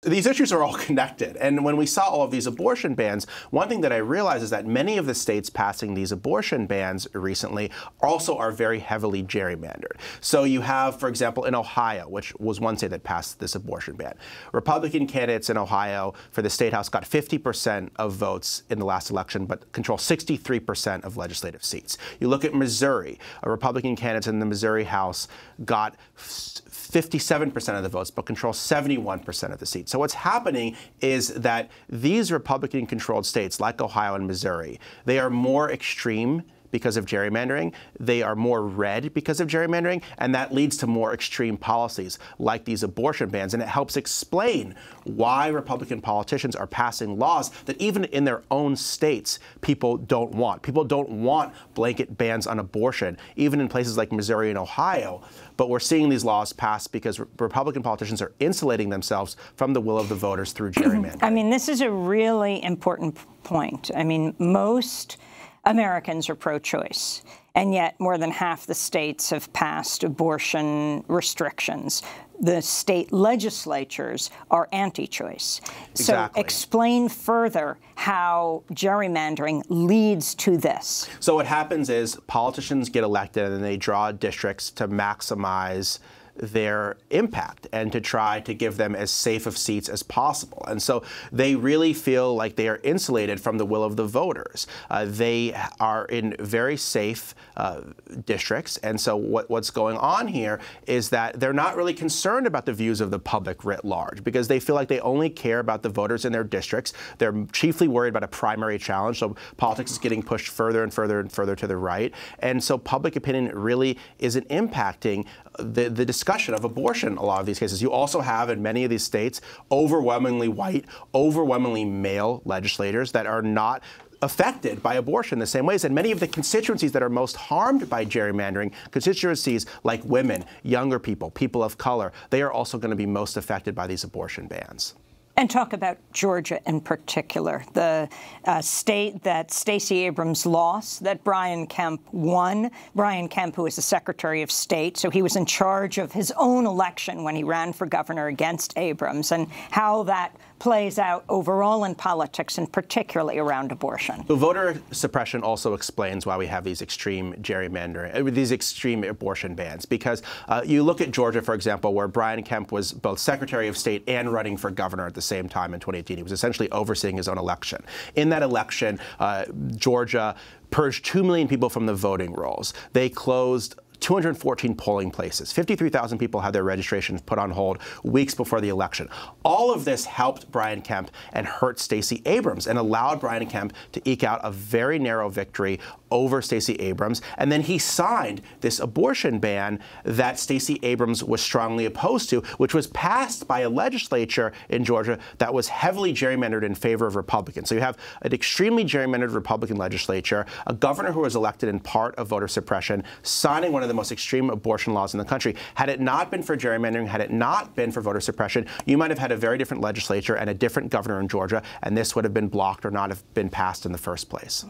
These issues are all connected. And when we saw all of these abortion bans, one thing that I realized is that many of the states passing these abortion bans recently also are very heavily gerrymandered. So you have, for example, in Ohio, which was one state that passed this abortion ban. Republican candidates in Ohio for the state house got 50% of votes in the last election, but control 63% of legislative seats. You look at Missouri, a Republican candidates in the Missouri House got 57% of the votes, but control 71% of the seats. So what's happening is that these Republican-controlled states, like Ohio and Missouri, they are more extreme because of gerrymandering. They are more red because of gerrymandering, and that leads to more extreme policies like these abortion bans. And it helps explain why Republican politicians are passing laws that even in their own states people don't want. People don't want blanket bans on abortion, even in places like Missouri and Ohio. But we're seeing these laws passed because Republican politicians are insulating themselves from the will of the voters through gerrymandering. I mean, this is a really important point. I mean, most Americans are pro-choice, and yet more than half the states have passed abortion restrictions. The state legislatures are anti-choice. Exactly. So explain further how gerrymandering leads to this. So what happens is politicians get elected and they draw districts to maximize their impact and to try to give them as safe of seats as possible. And so they really feel like they are insulated from the will of the voters. They are in very safe districts. And so what's going on here is that they're not really concerned about the views of the public writ large because they feel like they only care about the voters in their districts. They're chiefly worried about a primary challenge. So politics is getting pushed further and further and further to the right. And so public opinion really isn't impacting the discussion of abortion in a lot of these cases. You also have, in many of these states, overwhelmingly white, overwhelmingly male legislators that are not affected by abortion the same ways. And many of the constituencies that are most harmed by gerrymandering, constituencies like women, younger people, people of color, they are also going to be most affected by these abortion bans. And talk about Georgia in particular, the state that Stacey Abrams lost, that Brian Kemp won. Brian Kemp, who was the Secretary of State, so he was in charge of his own election when he ran for governor against Abrams, and how that plays out overall in politics, and particularly around abortion. The voter suppression also explains why we have these extreme gerrymandering, these extreme abortion bans, because you look at Georgia, for example, where Brian Kemp was both Secretary of State and running for governor at the same time in 2018. He was essentially overseeing his own election. In that election, Georgia purged 2 million people from the voting rolls. They closed 214 polling places. 53,000 people had their registrations put on hold weeks before the election. All of this helped Brian Kemp and hurt Stacey Abrams and allowed Brian Kemp to eke out a very narrow victory over Stacey Abrams. And then he signed this abortion ban that Stacey Abrams was strongly opposed to, which was passed by a legislature in Georgia that was heavily gerrymandered in favor of Republicans. So you have an extremely gerrymandered Republican legislature, a governor who was elected in part of voter suppression, signing one of the most extreme abortion laws in the country. Had it not been for gerrymandering, had it not been for voter suppression, you might have had a very different legislature and a different governor in Georgia, and this would have been blocked or not have been passed in the first place.